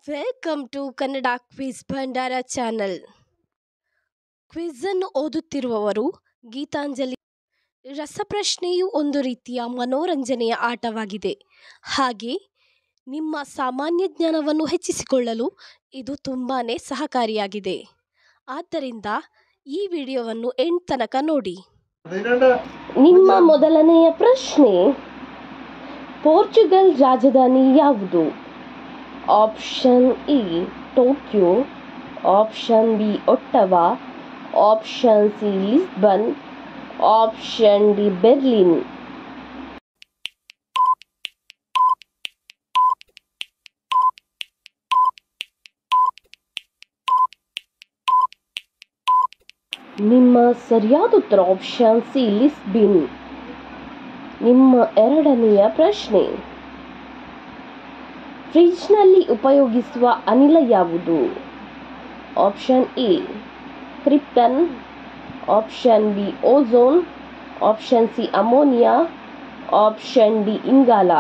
Welcome to Kannada quiz ಭಂಡಾರ channel. Quiz ಅನ್ನು ಓದುತ್ತಿರುವವರು ಗೀತಾಂಜಲಿ. ರಸಪ್ರಶ್ನೆಯು ಒಂದು ರೀತಿಯ ಮನೋರಂಜನೆಯ ಆಟವಾಗಿದೆ. ಹಾಗೆ ನಿಮ್ಮ ಸಾಮಾನ್ಯ ಜ್ಞಾನವನ್ನು ಹೆಚ್ಚಿಸಿಕೊಳ್ಳಲು ಇದು ತುಂಬಾ ಸಹಕಾರಿಯಾಗಿದೆ. ಆದ್ದರಿಂದ ಈ ವಿಡಿಯೋವನ್ನು ಎಂಡ್ ತನಕ ನೋಡಿ. ನಿಮ್ಮ ಮೊದಲನೆಯ ಪ್ರಶ್ನೆ, ಪೋರ್ಚುಗಲ್ ರಾಜಧಾನಿ ಯಾವುದು? Option A Tokyo, option B Ottawa, option C Lisbon, option D Berlin. ನಿಮ್ಮ ಸರಿಯಾದ ಉತ್ತರ ಆಪ್ಷನ್ ಸಿ ಲಿಸ್ಬನ್. ನಿಮ್ಮ ಎರಡನೆಯ ಪ್ರಶ್ನೆ, ಫ್ರಿಡ್ಜ್ನಲ್ಲಿ ಉಪಯೋಗಿಸುವ ಅನಿಲ ಯಾವುದು? Option A krypton, option B ozone, option C ammonia, option D ಇಂಗಾಲ.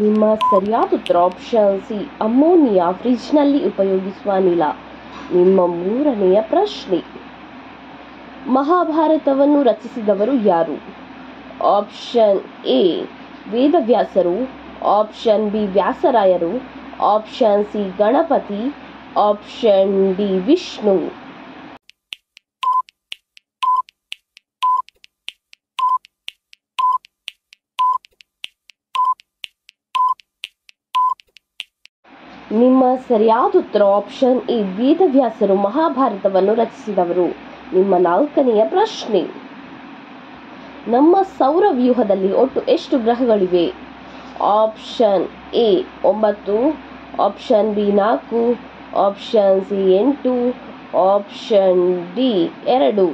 ನಿಮ್ಮ ಸರಿಯಾದ ಉತ್ತರ ಆಪ್ಷನ್ ಸಿ ಅಮೋನಿಯಾ ಫ್ರಿಡ್ಜ್ನಲ್ಲಿ ಉಪಯೋಗಿಸುವ ಅನಿಲ. ನಿಮ್ಮ ಮೂರನೆಯ ಪ್ರಶ್ನೆ, ಮಹಾಭಾರತವನ್ನು ರಚಿಸಿದವರು ಯಾರು? ಆಪ್ಷನ್ ಎ ವೇದವ್ಯಾಸರು, ಆಪ್ಷನ್ ಬಿ ವ್ಯಾಸರಾಯರು, option C Ganapati, option D Vishnu. ನಿಮ್ಮ ಸರಿಯಾದ ಉತ್ತರ ಆಪ್ಷನ್ ಎ ವೇದವ್ಯಾಸರು ಮಹಾಭಾರತವನ್ನು ರಚಿಸಿದವರು. ನಿಮ್ಮ ನಾಲ್ಕನೆಯ ಪ್ರಶ್ನೆ, ನಮ್ಮ ಸೌರವ್ಯೂಹದಲ್ಲಿ ಒಟ್ಟು ಎಷ್ಟು ಗ್ರಹಗಳಿವೆ? Option A 9, option B 4, option C 8, option D 2.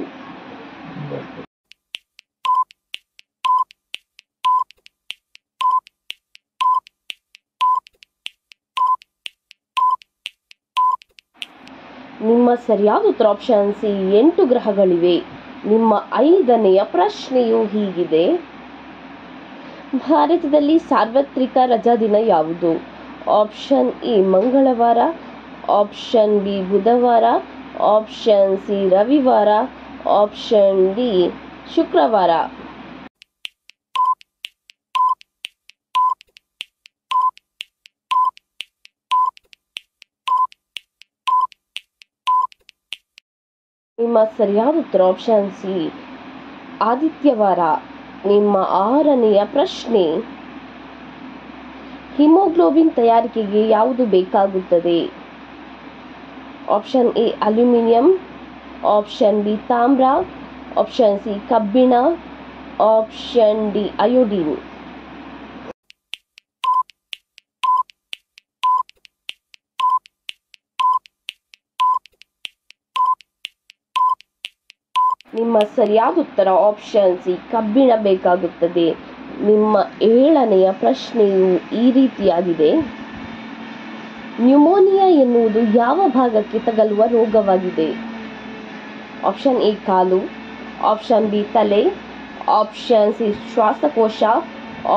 ನಿಮ್ಮ ಸರಿಯಾದ ಉತ್ತರ ಆಪ್ಷನ್ ಸಿ 8 ಗ್ರಹಗಳಿವೆ. ನಿಮ್ಮ ಐದನೆಯ ಪ್ರಶ್ನೆಯು ಹೀಗಿದೆ, ಭಾರತದಲ್ಲಿ ಸಾರ್ವತ್ರಿಕ ರಜಾದಿನ ಯಾವುದು? ಆಪ್ಷನ್ ಎ ಮಂಗಳವಾರ, ಆಪ್ಷನ್ ಬಿ ಬುಧವಾರ, ಆಪ್ಷನ್ ಸಿ ರವಿವಾರ, ಆಪ್ಷನ್ ಡಿ ಶುಕ್ರವಾರ. ನಿಮ್ಮ ಸರಿಯಾದ ಉತ್ತರ ಆಪ್ಷನ್ ಸಿ ಆದಿತ್ಯವಾರ. ನಿಮ್ಮ ಆರನೆಯ ಪ್ರಶ್ನೆ, ಹಿಮೋಗ್ಲೋಬಿನ್ ತಯಾರಿಕೆಗೆ ಯಾವುದು ಬೇಕಾಗುತ್ತದೆ? Option A aluminium, option B ತಾಮ್ರ, ಆಪ್ಷನ್ ಸಿ ಕಬ್ಬಿಣ, ಆಪ್ಷನ್ ಡಿ ಅಯೋಡಿನ್. ನಿಮ್ಮ ಸರಿಯಾದ ಉತ್ತರ ಆಪ್ಷನ್ ಸಿ ಕಬ್ಬಿಣ ಬೇಕಾಗುತ್ತದೆ. ನಿಮ್ಮ ಏಳನೆಯ ಪ್ರಶ್ನೆಯು ಈ ರೀತಿಯಾಗಿದೆ, ನ್ಯೂಮೋನಿಯಾ ಎನ್ನುವುದು ಯಾವ ಭಾಗಕ್ಕೆ ತಗಲುವ ರೋಗವಾಗಿದೆ? Option A call, option B ತಲೆ, ಆಪ್ಷನ್ ಸಿ ಶ್ವಾಸಕೋಶ,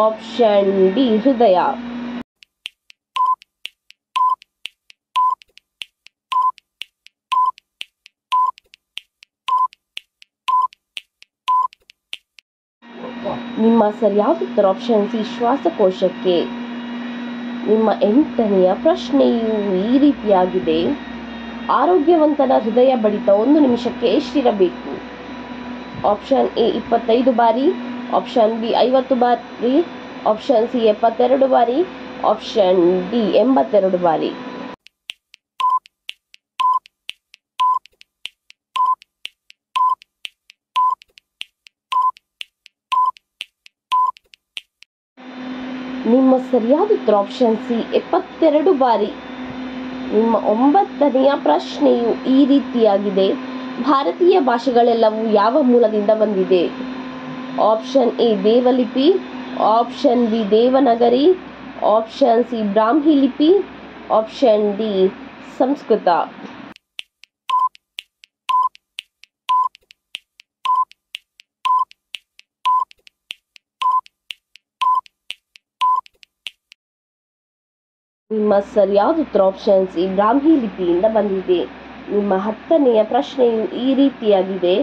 ಆಪ್ಷನ್ ಡಿ ಹೃದಯ. ನಿಮ್ಮ ಸರಿಯಾದ ಉತ್ತರ ಆಪ್ಷನ್ ಸಿ ಶ್ವಾಸಕೋಶಕ್ಕೆ. ನಿಮ್ಮ ಎಂಟನೆಯ ಪ್ರಶ್ನೆಯು ಈ ರೀತಿಯಾಗಿದೆ, ಆರೋಗ್ಯವಂತನ ಹೃದಯ ಬಡಿತ 1 ನಿಮಿಷಕ್ಕೆ ಎಷ್ಟಿರಬೇಕು? ಆಪ್ಷನ್ ಎ 25 ಬಾರಿ, ಆಪ್ಷನ್ ಬಿ 50 ಬಾರಿ, ಆಪ್ಷನ್ ಸಿ 72 ಬಾರಿ, ಆಪ್ಷನ್ ಡಿ 82 ಬಾರಿ. ನಿಮ್ಮ ಸರಿಯಾದ ಉತ್ತರ ಆಪ್ಷನ್ ಸಿ 72 ಬಾರಿ. ನಿಮ್ಮ ಒಂಬತ್ತನೆಯ ಪ್ರಶ್ನೆಯು ಈ ರೀತಿಯಾಗಿದೆ, ಭಾರತೀಯ ಭಾಷೆಗಳೆಲ್ಲವೂ ಯಾವ ಮೂಲದಿಂದ ಬಂದಿದೆ? ಆಪ್ಷನ್ ಎ ದೇವಲಿಪಿ, option B Devanagari, option C Brahmi ಲಿಪಿ, ಆಪ್ಷನ್ ಡಿ ಸಂಸ್ಕೃತ. ನಿಮ್ಮ ಸರಿಯಾದ ಉತ್ತರ ಆಪ್ಷನ್ ಸಿ ಬ್ರಾಹ್ಮಿ ಲಿಪಿಯಿಂದ ಬಂದಿದೆ. ನಿಮ್ಮ 10ನೆಯ ಪ್ರಶ್ನೆಯು ಈ ರೀತಿಯಾಗಿದೆ.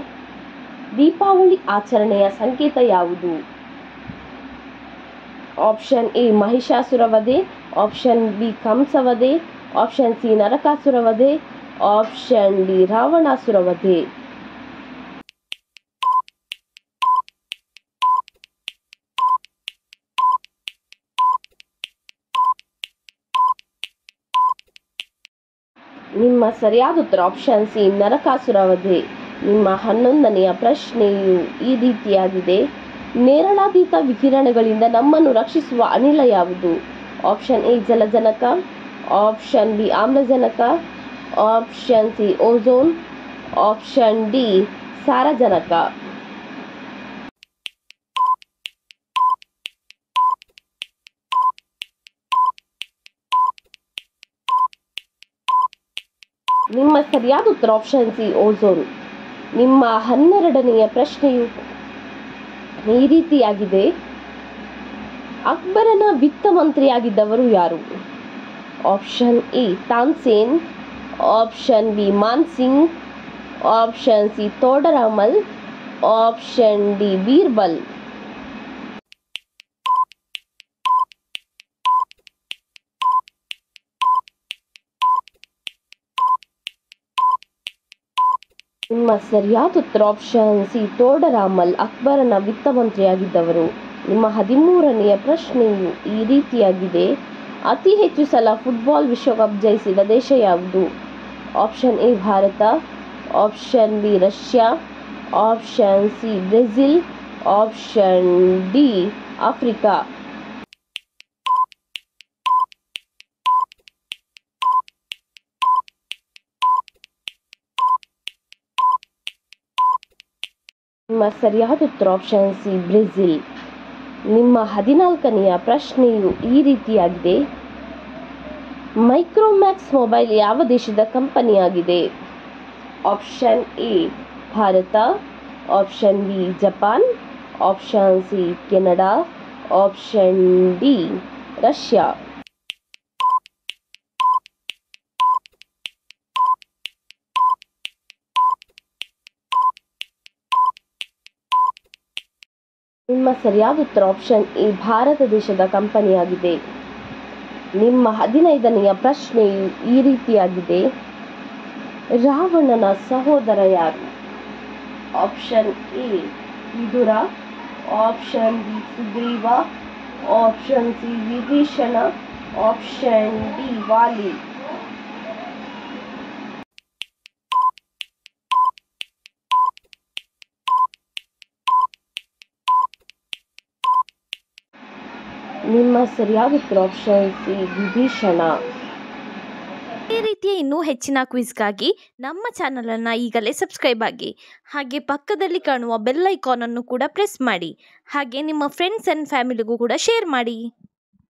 ದೀಪಾವಳಿ ಆಚರಣೆಯ ಸಂಕೇತ ಯಾವುದು? ಆಪ್ಷನ್ ಎ ಮಹಿಷಾಸುರ ವಧೆ, ಆಪ್ಷನ್ ಬಿ ಕಂಸವಧೆ, ಆಪ್ಷನ್ ಸಿ ನರಕಾಸುರ ವಧೆ, ಆಪ್ಷನ್ ಡಿ ರಾವಣಾಸುರ ವಧೆ. ನಿಮ್ಮ ಸರಿಯಾದ ಉತ್ತರ ಆಪ್ಷನ್ ಸಿ ನರಕಾಸುರ ವಧೆ. ನಿಮ್ಮ 11ನೆಯ ಪ್ರಶ್ನೆಯು ಈ ರೀತಿಯಾಗಿದೆ. ನೇರಳಾತೀತ ವಿಕಿರಣಗಳಿಂದ ನಮ್ಮನ್ನು ರಕ್ಷಿಸುವ ಅನಿಲ ಯಾವುದು? ಆಪ್ಷನ್ ಎ ಜಲಜನಕ, ಆಪ್ಷನ್ ಬಿ ಆಮ್ಲಜನಕ, option C ozone, option D ಸಾರಜನಕ. ನಿಮ್ಮ ಸರಿಯಾದ ಉತ್ತರ ಆಪ್ಷನ್ ಸಿ ಓಝೋನ್. ನಿಮ್ಮ 12ನೆಯ ಪ್ರಶ್ನೆಯು ಈ ರೀತಿಯಾಗಿದೆ. ಅಕ್ಬರನ ವಿತ್ತ ಮಂತ್ರಿಯಾಗಿದ್ದವರು ಯಾರು? Option A Tansen, option B Man Singh, option C Todarmal, option D Birbal. ನಿಮ್ಮ ಸರಿಯಾದ ಉತ್ತರ ಆಪ್ಷನ್ ಸಿ ತೋಡರಾಮಲ್ ಅಕ್ಬರನ ವಿತ್ತ ಮಂತ್ರಿಯಾಗಿದ್ದವರು. ನಿಮ್ಮ 13ನೆಯ ಪ್ರಶ್ನೆಯು ಈ ರೀತಿಯಾಗಿದೆ. ಅತಿ ಹೆಚ್ಚು ಸಲ ಫುಟ್ಬಾಲ್ ವಿಶ್ವಕಪ್ ಜಯಿಸಿದ ದೇಶ ಯಾವುದು? Option A Bharat, option B Russia, option C Brazil, option D Africa. ನಿಮ್ಮ ಸರಿಯಾದ ಉತ್ತರ ಆಪ್ಷನ್ ಸಿ ಬ್ರೆಜಿಲ್. ನಿಮ್ಮ 14ನೆಯ ಪ್ರಶ್ನೆಯು ಈ ರೀತಿಯಾಗಿದೆ. ಮೈಕ್ರೋಮ್ಯಾಕ್ಸ್ ಮೊಬೈಲ್ ಯಾವ ದೇಶದ ಕಂಪನಿಯಾಗಿದೆ? Option A Bharat, option B Japan, option C Canada, option D Russia. ನಿಮ್ಮ ಸರಿಯಾದ ಉತ್ತರ ಆಪ್ಷನ್ ಎ ಭಾರತ ದೇಶದ ಕಂಪನಿಯಾಗಿದೆ. ನಿಮ್ಮ 15ನೆಯ ಪ್ರಶ್ನೆಯು ಈ ರೀತಿಯಾಗಿದೆ. ರಾವಣನ ಸಹೋದರ ಯಾರು? Option A Vidura, option B Sugriva, option C Vibhishana, option D Vali. ನಿಮ್ಮ ಸರಿಯಾದ ಉತ್ತರ ಆಪ್ಷನ್ ಸಿ ವಿಭೀಷಣ. ಈ ರೀತಿಯ ಇನ್ನೂ ಹೆಚ್ಚಿನ ಕ್ವಿಜ್ಗಾಗಿ ನಮ್ಮ ಚಾನಲನ್ನು ಈಗಲೇ ಸಬ್ಸ್ಕ್ರೈಬ್ ಆಗಿ, ಹಾಗೆ ಪಕ್ಕದಲ್ಲಿ ಕಾಣುವ ಬೆಲ್ ಐಕಾನನ್ನು ಕೂಡ ಪ್ರೆಸ್ ಮಾಡಿ, ಹಾಗೆ ನಿಮ್ಮ ಫ್ರೆಂಡ್ಸ್ ಆ್ಯಂಡ್ ಫ್ಯಾಮಿಲಿಗೂ ಕೂಡ ಶೇರ್ ಮಾಡಿ.